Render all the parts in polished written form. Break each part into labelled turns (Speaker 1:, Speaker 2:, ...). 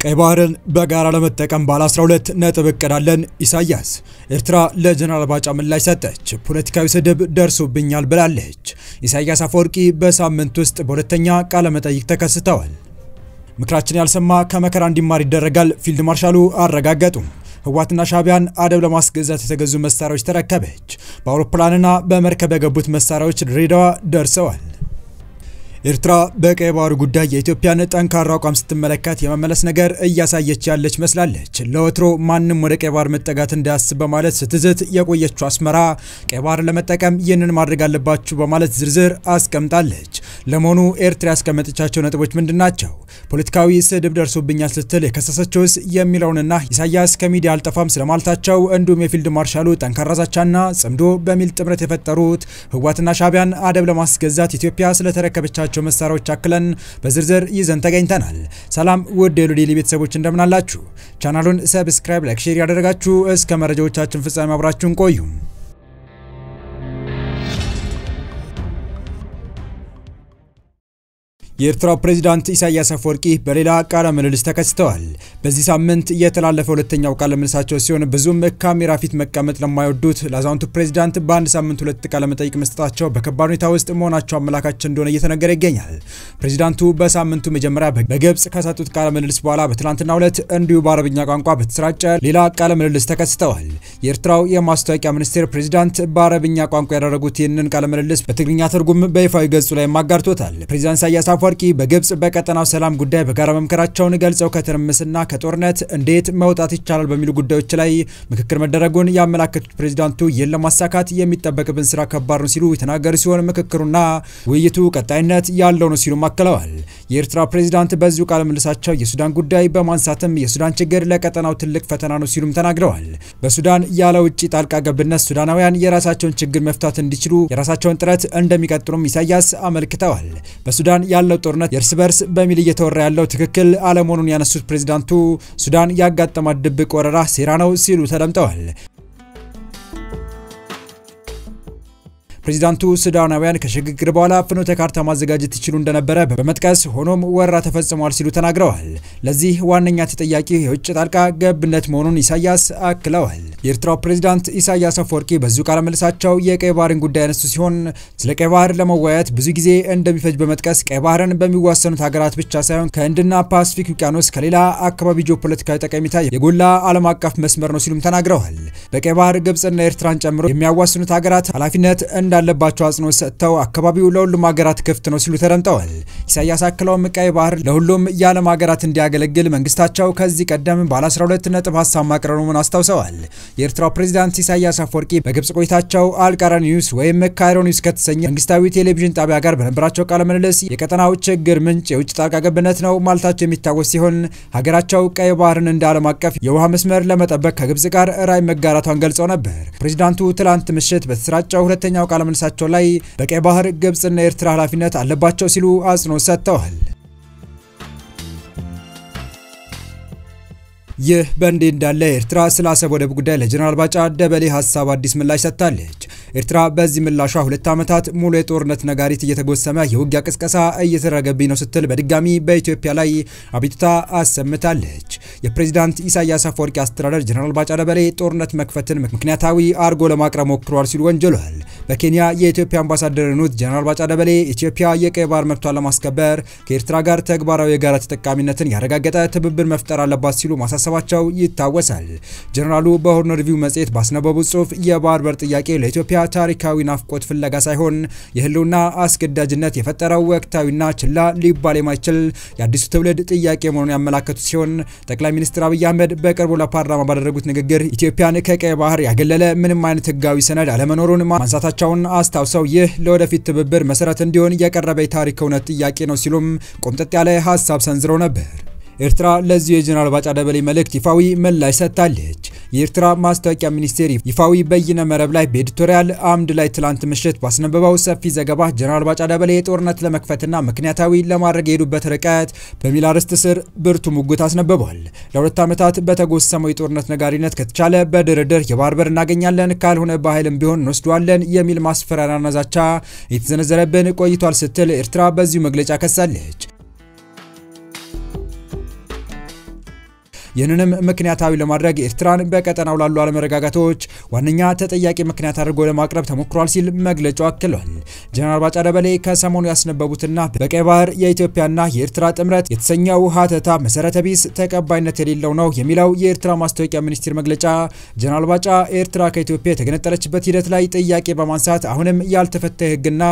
Speaker 1: ቀይ ባህርን በጋራ ለመጠቀም ባለ 12 ነጥብ እቅዳለን ኢሳያስ ኤርትራ ለጀነራል ባጫ ምላሽ ሰጠች ፖለቲካዊ ስድብ ደርሶብኛል ብላለች ኢሳያስ አፈወርቂ በሳምንት ውስጥ በሁለተኛ ቃለ መጠይቅ ተከስተዋል ምክራችን ያልሰማ ከመከራ እንዲማር ይደረጋል ፊልድ ማርሻሉ አረጋገጡ ህዋትና ሻቢያን አደብ ለማስገዛት የተገዙ መሳሪያዎች ተረከበች በአውሮፕላንና በመርከብ የገቡት መሳሪያዎች ድሬዳዋ ደርሰዋል ኤርትራ በቀይ ባህር ጉዳይ የኢትዮጵያን ጠንካራ አቋም ስትመለከት የመመለስ ነገር እያሳየች ያለች መስላለች ለወትሮ ማንንም ወደ ቀይ ባህር መጠጋት እንዳያስብ በማለት ስትዝት የቆየችው አስመራ ቀይ ባህር ለመጠቀም ይህንን ማድረግ አለባችሁ በማለት ዝርዝር አስቀምጣለች ለመሆኑ ኤርትራ ያስቀመጠቻቸው ነጥቦች ምንድናቸው ፖለቲካዊ ስድብ ደርሶብኛል ስትል የከሰሰችውስ የሚለውንና ኢሳያስ ከሚዲያ አልጠፋም ስለማልታቸው እንዲሁም የፊልድ ማርሻሉ ጠንካራ ዛቻና ጽምዶ በሚል ጥምረት የፈጠሩት ህዋትና ሻቢያን አደብ ለማስገዛት ኢትዮጵያ ስለተረከበቻቸው መሳሪያዎች አክለን በዝርዝር ይዘን ተገኝተናል ሰላም ውድ የሉዴሊ ቤተሰቦች እንደምን አላችሁ ቻናሉን ሰብስክራይብ ላይክ ሼር ያደረጋችሁ እስከ መረጃዎቻችን ፍጻሜ አብራችሁን ቆዩ የኤርትራ ፕሬዝዳንት ኢሳያስ አፈወርቂ በሌላ ቃለ ምልልስ ተከስተዋል በዚህ ሳምንት የተላለፈው ሁለተኛው ቃለ ምልልሳቸው ሲሆን ብዙም ካሜራ ፊት መቀመጥ ለማይወዱት ላዛውንቱ ፕሬዝዳንት በአንድ ሳምንት ሁለት ቃለ መጠይቅ መስጠታቸው በከባድ ሁኔታ ውስጥ መሆናቸው አመላካች እንደሆነ እየተነገረ ይገኛል ፕሬዝዳንቱ በሳምንቱ መጀመሪያ በግብጽ ከሰጡት ቃለ ምልልስ በኋላ በትላንትናው ዕለት እንዲሁ በአረብኛ ቋንቋ በተሰራጨ ሌላ ቃለ ምልልስ ተከስተዋል የኤርትራው የማስታወቂያ ሚኒስቴር ፕሬዝዳንት በአረብኛ ቋንቋ ያደረጉት ይህንን ቃለ ምልልስ በትግርኛ ትርጉም በይፋዊ ገጹ ላይ ማጋርቶታል ፕሬዝዳንት ኢሳያስ አፈወርቂ በግብጽ በቀጠናው ሰላም ጉዳይ በጋራ መምከራቸውን ገልጸው ከተርምስና ከጦርነት እንዴት መውጣት ይቻላል በሚሉ ጉዳዮች ላይ ምክክር መደረጉን ያመላከቱት ፕሬዝዳንቱ ይህን ለማሳካት የሚጠበቅብን ስራ ከባድ ነው ሲሉ የተናገሩ ሲሆን ምክክሩና ውይይቱ ቀጣይነት ያለው ነው ሲሉ ማከለዋል የኤርትራ ፕሬዝዳንት በዚሁ ቃለ ምልልሳቸው የሱዳን ጉዳይ በማንሳትም የሱዳን ችግር ለቀጠናው ትልቅ ፈተና ነው ሲሉም ተናግረዋል በሱዳን ያለ ውጪ ጣልቃ ገብነት ሱዳናውያን የራሳቸውን ችግር መፍታት እንዲችሉ የራሳቸውን ጥረት እንደሚቀጥሉም ኢሳያስ አመልክተዋል በሱዳን ያለው ጦርነት የርስ በርስ በሚል እየተወራ ያለው ትክክል አለመሆኑን ያነሱት ፕሬዝዳንቱ ሱዳን ያጋጠማት ድብቅ ወረራ ሴራ ነው ሲሉ ተደምጠዋል ፕሬዝዳንቱ ሱዳናውያን ከሽግግር በኋላ ፍኖተ ካርታ ማዘጋጀት ይችሉ እንደነበረ በመጥቀስ ሆኖም ወረራ ተፈጽሟል ሲሉ ተናግረዋል ለዚህ ዋነኛ ተጠያቂ የውጭ ጣልቃ ገብነት መሆኑን ኢሳያስ አክለዋል የኤርትራው ፕሬዝዳንት ኢሳያስ አፈወርቂ በዚሁ ቃለ ምልልሳቸው የቀይ ባህርን ጉዳይ ያነሱ ሲሆን ስለ ቀይ ባህር ለመወያየት ብዙ ጊዜ እንደሚፈጅ በመጥቀስ ቀይ ባህርን በሚዋሰኑት ሀገራት ብቻ ሳይሆን ከህንድና ፓሲፊክ ውቅያኖስ ከሌላ አካባቢ ጂኦፖለቲካዊ ጠቀሜታ የጎላ ዓለም አቀፍ መስመር ነው ሲሉም ተናግረዋል በቀይ ባህር ግብጽና ኤርትራን ጨምሮ የሚያዋስኑት ሀገራት ኃላፊነት እንዳለባቸው አጽንኦት ሰጥተው አካባቢው ለሁሉም ሀገራት ክፍት ነው ሲሉ ተደምጠዋል ኢሳያስ አክለውም ቀይ ባህር ለሁሉም የዓለም ሀገራት እንዲያገለግል መንግስታቸው ከዚህ ቀደም ባለ 12 ነጥብ ሐሳብ ማቅረቡን አስታውሰዋል የኤርትራው ፕሬዝዳንት ኢሳያስ አፈወርቂ በግብጽ ቆይታቸው አልቃራ ኒውስ ወይም ካይሮ ኒውስ ከተሰኘ መንግስታዊ ቴሌቪዥን ጣቢያ ጋር በነበራቸው ቃለ ምልልስ የቀጠናው ችግር ምንጭ የውጭ ጣልቃ ገብነት ነው ማለታቸው የሚታወስ ሲሆን ሀገራቸው ቀይ ባህርን እንደ ዓለም አቀፍ የውሃ መስመር ለመጠበቅ ከግብጽ ጋር ራዕይ መጋራቷን ገልጸው ነበር ፕሬዝዳንቱ ትላንት ምሽት በተሰራጨው ሁለተኛው ቃለ ምልልሳቸው ላይ በቀይ ባህር ግብጽና ኤርትራ ኃላፊነት አለባቸው ሲሉ አጽንኦት ሰጥተዋል ይህ በእንዴ እንዳለ ኤርትራ ስለ አሰብ ወደብ ጉዳይ ለጀነራል ባጫ ደበሌ ሐሳብ አዲስ ምላሽ ሰጥታለች ኤርትራ በዚህ ምላሿ 2 ዓመታት ሙሉ የጦርነት ነጋሪት እየተጎሰመ የውጊያ ቅስቀሳ እየተደረገብኝ ነው ስትል በድጋሚ በኢትዮጵያ ላይ አቤቱታ አሰምታለች የፕሬዝዳንት ኢሳያስ አፈወርቂ አስተዳደር ጀነራል ባጫ ደበሌ ጦርነት መክፈትን ምክንያታዊ አርጎ ለማቅረብ ሞክሯል ሲሉ ወንጀሏል በኬንያ የኢትዮጵያ አምባሳደር የሆኑት ጀነራል ባጫ ደበሌ ኢትዮጵያ የቀይ ባህር መብቷን ለማስከበር ከኤርትራ ጋር ተግባራዊ የጋራ ተጠቃሚነትን ያረጋገጠ ትብብር መፍጠር አለባት ሲሉ ማሳሰባቸው ይታወሳል ጀነራሉ በሆርን ሪቪው መጽሔት ባስነበቡት ጽሑፍ የባህር በር ጥያቄ ለኢትዮጵያ ታሪካዊ ናፍቆት ፍለጋ ሳይሆን የህልውና አስገዳጅነት የፈጠረው ወቅታዊና ችላ ሊባል የማይችል የአዲሱ ትውልድ ጥያቄ መሆኑን ያመላከቱ ሲሆን ጠቅላይ ሚኒስትር አብይ አህመድ በቅርቡ ለፓርላማ ባደረጉት ንግግር ኢትዮጵያን ከቀይ ባህር ያገለለ ምንም አይነት ህጋዊ ሰነድ አለመኖሩን ማንሳታቸውን አስታውሰው ይህ ለወደፊት ትብብር መሰረት እንዲሆን የቀረበ የታሪክ እውነት ጥያቄ ነው ሲሉም ቆምጠጥ ያለ ሐሳብ ሰንዝረው ነበር ኤርትራ ለዚህ የጀነራል ባጫ ደበሌ መልእክት ይፋዊ ምላሽ ሰጥታለች የኤርትራ ማስታወቂያ ሚኒስቴር ይፋዊ በይነ መረብ ላይ በኤዲቶሪያል አምድ ላይ ትላንት ምሽት ባስነበበው ሰፊ ዘገባ ጀነራል ባጫ ደበሌ ጦርነት ለመክፈትና ምክንያታዊ ለማድረግ የሄዱበት ርቀት በሚል አርዕስት ስር ብርቱ ሙግት አስነብቧል ለ2 ዓመታት በተጎሰመው የጦርነት ነጋሪነት ከተቻለ በድርድር የባህር በር እናገኛለን ካልሆነ በኃይልም ቢሆን እንወስደዋለን የሚል ማስፈራሪያና ዛቻ የተዘነዘረብን ቆይቷል ስትል ኤርትራ በዚሁ መግለጫ ከሳለች ይህንንም ምክንያታዊ ለማድረግ ኤርትራን በቀጠናው ላሉ አለመረጋጋቶች ዋነኛ ተጠያቂ ምክንያት አድርጎ ለማቅረብ ተሞክሯል ሲል መግለጫው አክሏል። ጀነራል ባጫ ደበሌ ከሰሞኑ ያስነበቡትና በቀይ ባህር የኢትዮጵያና የኤርትራ ጥምረት የተሰኘው ሀተታ መሰረተ ቢስ ተቀባይነት የሌለው ነው የሚለው የኤርትራ ማስታወቂያ ሚኒስቴር መግለጫ ጀነራል ባጫ ኤርትራ ከኢትዮጵያ የተገነጠለችበት ሂደት ላይ ጥያቄ በማንሳት አሁንም ያልተፈታ ህግና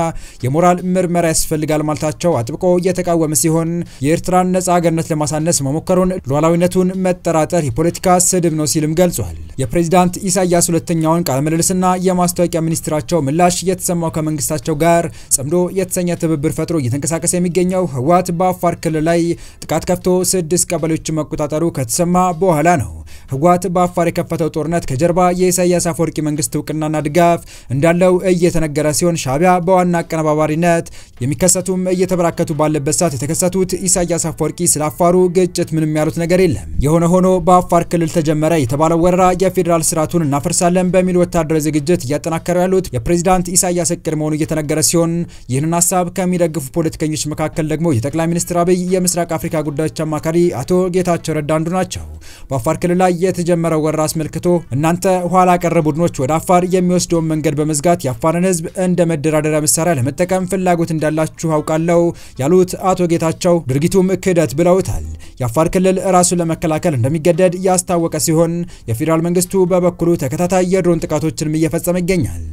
Speaker 1: የሞራል ምርመራ ያስፈልጋል ማለታቸው አጥብቆ የተቃወመ ሲሆን የኤርትራን ነጻ ሀገርነት ለማሳነስ መሞከሩን ሉዓላዊነቱን መጠራጠር የፖለቲካ ስድብ ነው ሲልም ገልጿል። የፕሬዝዳንት ኢሳያስ ሁለተኛውን ቃለ ምልልስና የማስታወቂያ ሚኒስትራቸው ምላሽ የተሰማው ከመንግስታቸው ጋር ጽምዶ የተሰኘ ትብብር ፈጥሮ እየተንቀሳቀሰ የሚገኘው ህወሓት በአፋር ክልል ላይ ጥቃት ከፍቶ 6 ቀበሌዎችን መቆጣጠሩ ከተሰማ በኋላ ነው። ህወሓት በአፋር የከፈተው ጦርነት ከጀርባ የኢሳያስ አፈወርቂ መንግስት እውቅናና ድጋፍ እንዳለው እየተነገረ ሲሆን ሻዕቢያ በዋና አቀነባባሪነት የሚከሰቱም እየተበራከቱ ባለበት ሰዓት የተከሰቱት ኢሳያስ አፈወርቂ ስለ አፋሩ ግጭት ምንም ያሉት ነገር የለም። የሆነ ሆኖ በአፋር ክልል ተጀመረ የተባለው ወረራ የፌዴራል ስርዓቱን እናፈርሳለን በሚል ወታደራዊ ዝግጅት እያጠናከሩ ያሉት የፕሬዝዳንት ኢሳያስ እቅድ መሆኑ እየተነገረ ሲሆን ይህንን ሀሳብ ከሚደግፉ ፖለቲከኞች መካከል ደግሞ የጠቅላይ ሚኒስትር አብይ የምስራቅ አፍሪካ ጉዳዮች አማካሪ አቶ ጌታቸው ረዳ አንዱ ናቸው። በአፋር ክልል ላይ የተጀመረው ወረራ አስመልክቶ እናንተ ኋላ ቀር ቡድኖች ወደ አፋር የሚወስደውን መንገድ በመዝጋት የአፋርን ህዝብ እንደ መደራደሪያ መሳሪያ ለመጠቀም ፍላጎት እንዳላችሁ አውቃለሁ ያሉት አቶ ጌታቸው ድርጊቱም ክህደት ብለውታል። የአፋር ክልል ራሱን ለመከላከል እንደሚገደድ ያስታወቀ ሲሆን የፌዴራል መንግስቱ በበኩሉ ተከታታይ የድሮን ጥቃቶችን እየፈጸመ ይገኛል።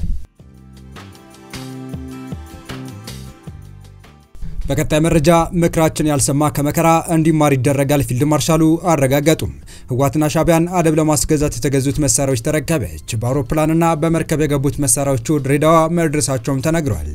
Speaker 1: በቀጣይ መረጃ ምክራችን ያልሰማ ከመከራ እንዲማር ይደረጋል ፊልድ ማርሻሉ አረጋገጡም። ህወሓትና ሻዕቢያን አደብ ለማስገዛት የተገዙት መሳሪያዎች ተረከበች። በአውሮፕላንና በመርከብ የገቡት መሳሪያዎቹ ድሬዳዋ መድረሳቸውም ተነግሯል።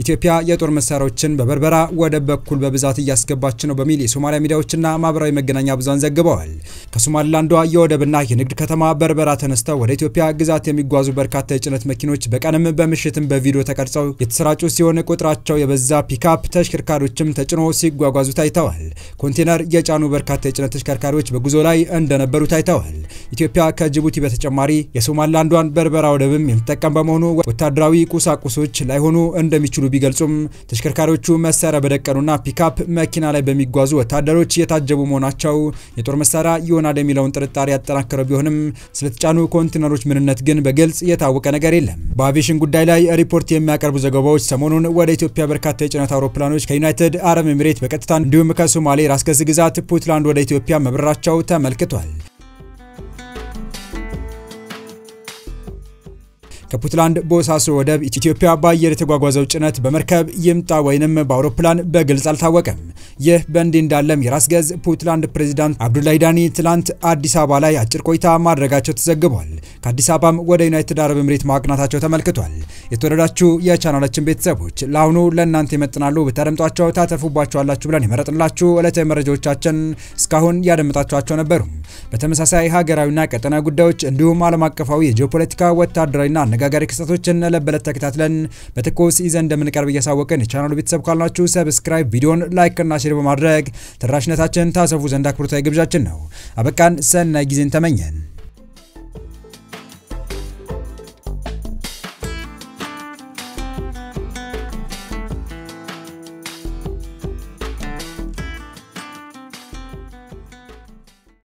Speaker 1: ኢትዮጵያ የጦር መሳሪያዎችን በበርበራ ወደብ በኩል በብዛት እያስገባች ነው በሚል የሶማሊያ ሚዲያዎችና ማህበራዊ መገናኛ ብዙሃን ዘግበዋል። ከሶማሊላንዷ የወደብና የንግድ ከተማ በርበራ ተነስተው ወደ ኢትዮጵያ ግዛት የሚጓዙ በርካታ የጭነት መኪኖች በቀንም በምሽትም በቪዲዮ ተቀርጸው የተሰራጩ ሲሆን ቁጥራቸው የበዛ ፒካፕ ተሽከርካሪ ተጭኖ ሲጓጓዙ ታይተዋል። ኮንቴነር የጫኑ በርካታ የጭነት ተሽከርካሪዎች በጉዞ ላይ እንደነበሩ ታይተዋል። ኢትዮጵያ ከጅቡቲ በተጨማሪ የሶማሊላንዷን በርበራ ወደብም የምትጠቀም በመሆኑ ወታደራዊ ቁሳቁሶች ላይሆኑ እንደሚችሉ ቢገልጹም ተሽከርካሪዎቹ መሳሪያ በደቀኑና ፒካፕ መኪና ላይ በሚጓዙ ወታደሮች የታጀቡ መሆናቸው የጦር መሳሪያ ይሆናል የሚለውን ጥርጣሬ ያጠናከረው ቢሆንም ስለተጫኑ ኮንቴነሮች ምንነት ግን በግልጽ የታወቀ ነገር የለም። በአቪዬሽን ጉዳይ ላይ ሪፖርት የሚያቀርቡ ዘገባዎች ሰሞኑን ወደ ኢትዮጵያ በርካታ የጭነት አውሮፕላኖች ከዩናይትድ አረብ ኤሚሬት በቀጥታ እንዲሁም ከሶማሌ ራስ ገዝ ግዛት ፑንትላንድ ወደ ኢትዮጵያ መብረራቸው ተመልክቷል። ከፑንትላንድ ቦሳሶ ወደብ ኢትዮጵያ በአየር የተጓጓዘው ጭነት በመርከብ ይምጣ ወይንም በአውሮፕላን በግልጽ አልታወቀም። ይህ በእንዲህ እንዳለም የራስ ገዝ ፑንትላንድ ፕሬዝዳንት አብዱላሂ ዳኒ ትላንት አዲስ አበባ ላይ አጭር ቆይታ ማድረጋቸው ተዘግቧል። ከአዲስ አበባም ወደ ዩናይትድ አረብ ኤሚሬት ማቅናታቸው ተመልክቷል። የተወደዳችሁ የቻናላችን ቤተሰቦች ለአሁኑ ለእናንተ ይመጥናሉ ብታደምጧቸው ታተርፉባቸዋላችሁ ብለን የመረጥንላችሁ ዕለታዊ መረጃዎቻችን እስካሁን ያደምጣችኋቸው ነበሩ። በተመሳሳይ ሀገራዊና ቀጠናዊ ጉዳዮች እንዲሁም ዓለም አቀፋዊ የጂኦፖለቲካ ወታደራዊና አነጋጋሪ ክስተቶችን ለበለት ተከታትለን በትኩስ ይዘን እንደምንቀርብ እያሳወቅን የቻናሉ ቤተሰብ ካልናችሁ ሰብስክራይብ፣ ቪዲዮን ላይክ እና ሼር በማድረግ ተደራሽነታችን ታሰፉ ዘንድ አክብሮታዊ ግብዣችን ነው። አበቃን። ሰናይ ጊዜን ተመኘን።